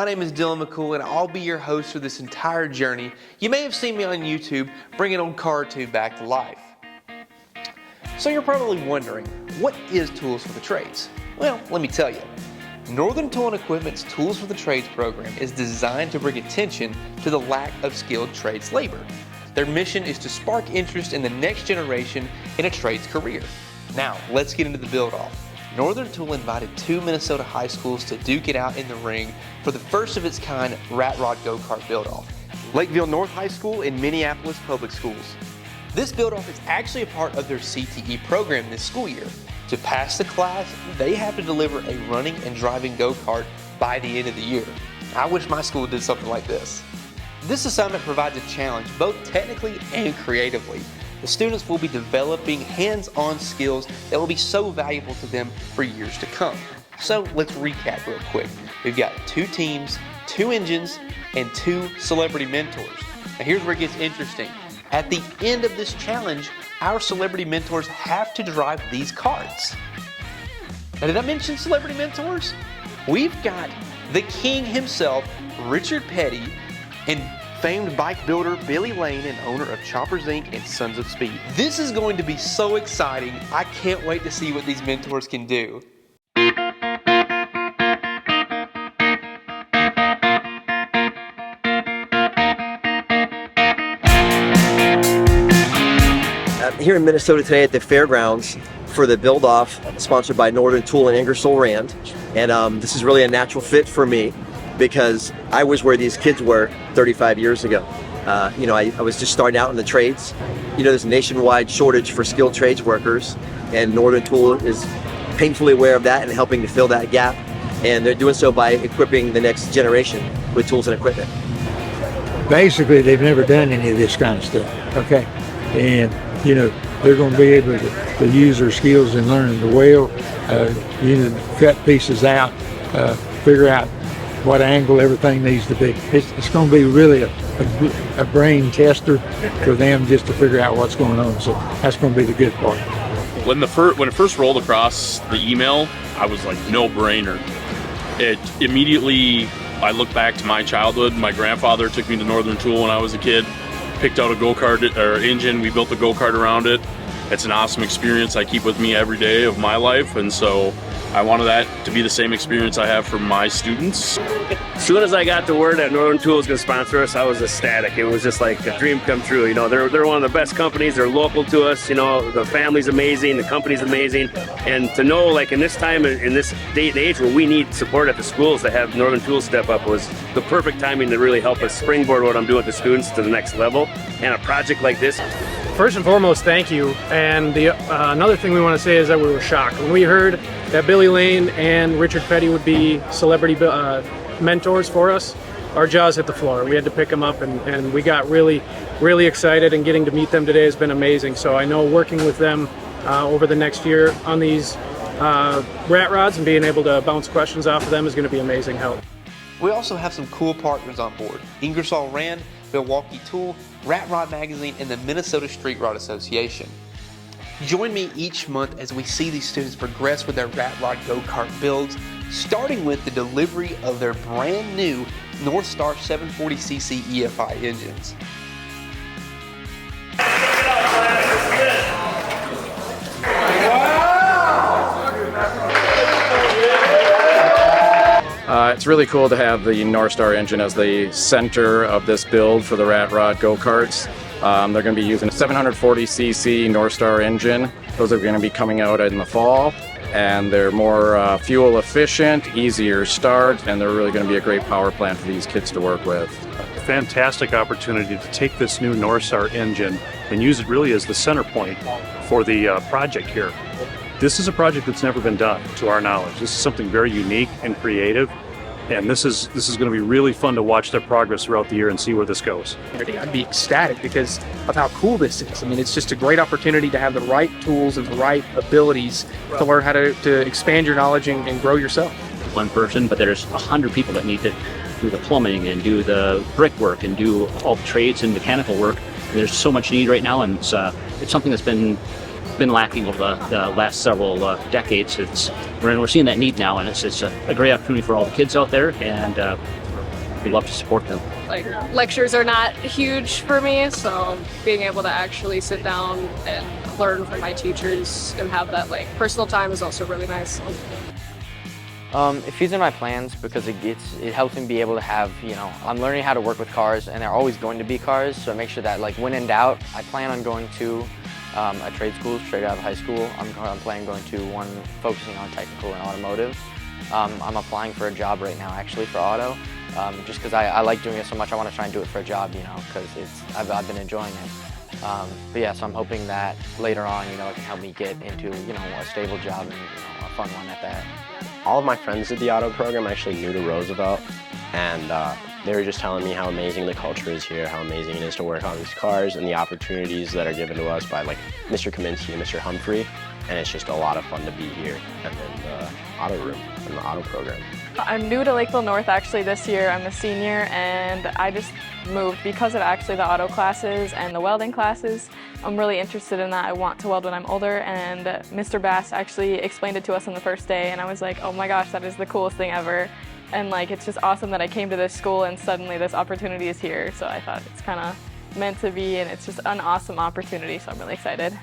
My name is Dylan McCool and I'll be your host for this entire journey. You may have seen me on YouTube bring an old car or two back to life. So you're probably wondering, what is Tools for the Trades? Well, let me tell you. Northern Tool & Equipment's Tools for the Trades program is designed to bring attention to the lack of skilled trades labor. Their mission is to spark interest in the next generation in a trades career. Now, let's get into the build-off. Northern Tool invited 2 Minnesota high schools to duke it out in the ring for the first of its kind rat rod go-kart build-off. Lakeville North High School and Minneapolis Public Schools. This build-off is actually a part of their CTE program this school year. To pass the class, they have to deliver a running and driving go-kart by the end of the year. I wish my school did something like this. This assignment provides a challenge both technically and creatively. The students will be developing hands-on skills that will be so valuable to them for years to come. So let's recap real quick. We've got 2 teams, 2 engines, and 2 celebrity mentors. Now here's where it gets interesting. At the end of this challenge, our celebrity mentors have to drive these karts. Now, did I mention celebrity mentors? We've got the king himself, Richard Petty, and famed bike builder Billy Lane and owner of Choppers Inc. and Sons of Speed. This is going to be so exciting. I can't wait to see what these mentors can do. Here in Minnesota today at the fairgrounds for the build-off sponsored by Northern Tool and Ingersoll Rand, and this is really a natural fit for me because I was where these kids were 35 years ago. I was just starting out in the trades. There's a nationwide shortage for skilled trades workers, and Northern Tool is painfully aware of that and helping to fill that gap, and they're doing so by equipping the next generation with tools and equipment. Basically, they've never done any of this kind of stuff, okay? And they're going to be able to use their skills in learning to weld, cut pieces out, figure out what angle everything needs to be. It's going to be really a brain tester for them just to figure out what's going on. So that's going to be the good part. When it first rolled across the email, I was like, no brainer. It immediately, I look back to my childhood. My grandfather took me to Northern Tool when I was a kid. Picked out a go-kart or engine, we built a go-kart around it. It's an awesome experience I keep with me every day of my life, and so I wanted that to be the same experience I have for my students. As soon as I got the word that Northern Tool was going to sponsor us, I was ecstatic. It was just like a dream come true. They're one of the best companies. They're local to us. The family's amazing, the company's amazing, and to know, like in this time, in this day and age where we need support at the schools, to have Northern Tool step up was the perfect timing to really help us springboard what I'm doing with the students to the next level. And a project like this. First and foremost, thank you. And another thing we want to say is that we were shocked when we heard that Billy Lane and Richard Petty would be celebrity mentors for us. Our jaws hit the floor. We had to pick them up, and we got really, really excited, and getting to meet them today has been amazing. So I know working with them over the next year on these rat rods and being able to bounce questions off of them is going to be amazing help. We also have some cool partners on board. Ingersoll Rand, Milwaukee Tool, Rat Rod Magazine, and the Minnesota Street Rod Association. Join me each month as we see these students progress with their rat rod go-kart builds, starting with the delivery of their brand new North Star 740cc EFI engines. It's really cool to have the North Star engine as the center of this build for the rat rod go-karts. They're going to be using a 740cc North Star engine. Those are going to be coming out in the fall, and they're more fuel efficient, easier start, and they're really going to be a great power plant for these kids to work with. Fantastic opportunity to take this new North Star engine and use it really as the center point for the project here. This is a project that's never been done, to our knowledge. This is something very unique and creative, and this is going to be really fun to watch their progress throughout the year and see where this goes. I'd be ecstatic because of how cool this is. I mean, it's just a great opportunity to have the right tools and the right abilities to learn how to expand your knowledge and grow yourself. One person, but there's 100 people that need to do the plumbing and do the brickwork and do all the trades and mechanical work. And there's so much need right now, and it's something that's been lacking over the last several decades. We're seeing that need now, and it's a great opportunity for all the kids out there, and we love to support them. Like, lectures are not huge for me, so being able to actually sit down and learn from my teachers and have that like personal time is also really nice. It feeds in my plans because it helps me be able to have, I'm learning how to work with cars, and they're always going to be cars, so I make sure that like when in doubt, I plan on going to a trade school straight out of high school. I'm planning going to one focusing on technical and automotive. I'm applying for a job right now actually for auto, just because I like doing it so much. I want to try and do it for a job, because I've been enjoying it. But yeah, so I'm hoping that later on, it can help me get into, a stable job and, a fun one at that. All of my friends at the auto program actually new to Roosevelt, and they were just telling me how amazing the culture is here, how amazing it is to work on these cars, and the opportunities that are given to us by like Mr. Kaminsky and Mr. Humphrey, and it's just a lot of fun to be here and in the auto room and the auto program. I'm new to Lakeville North actually this year. I'm a senior, and I just moved because of actually the auto classes and the welding classes. I'm really interested in that. I want to weld when I'm older, and Mr. Bass actually explained it to us on the first day, and I was like, oh my gosh, that is the coolest thing ever. And like, it's just awesome that I came to this school and suddenly this opportunity is here. So I thought it's kind of meant to be, and it's just an awesome opportunity, so I'm really excited.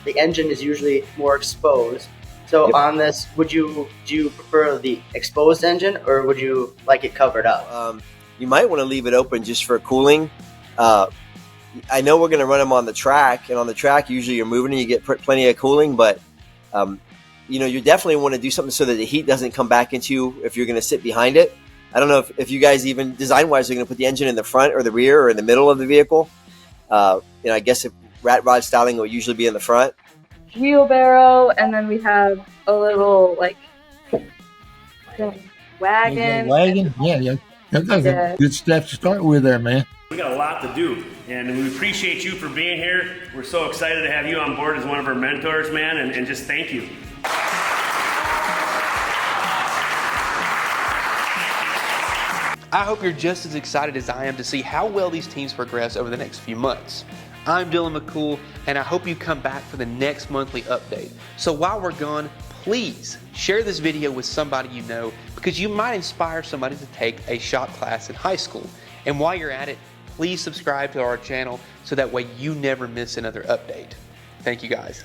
The engine is usually more exposed. So on this, do you prefer the exposed engine, or would you like it covered up? You might want to leave it open just for cooling. I know we're going to run them on the track, and on the track usually you're moving and you get plenty of cooling, but you definitely want to do something so that the heat doesn't come back into you if you're going to sit behind it. I don't know if you guys even design-wise are going to put the engine in the front or the rear or in the middle of the vehicle. I guess if rat rod styling will usually be in the front. Wheelbarrow, and then we have a little like wagon. Wagon? Yeah. That's good stuff to start with there, man. We got a lot to do, and we appreciate you for being here. We're so excited to have you on board as one of our mentors, man, and just thank you. I hope you're just as excited as I am to see how well these teams progress over the next few months. I'm Dylan McCool, and I hope you come back for the next monthly update. So while we're gone, please share this video with somebody you know, because you might inspire somebody to take a shop class in high school. And while you're at it, please subscribe to our channel so that way you never miss another update. Thank you guys.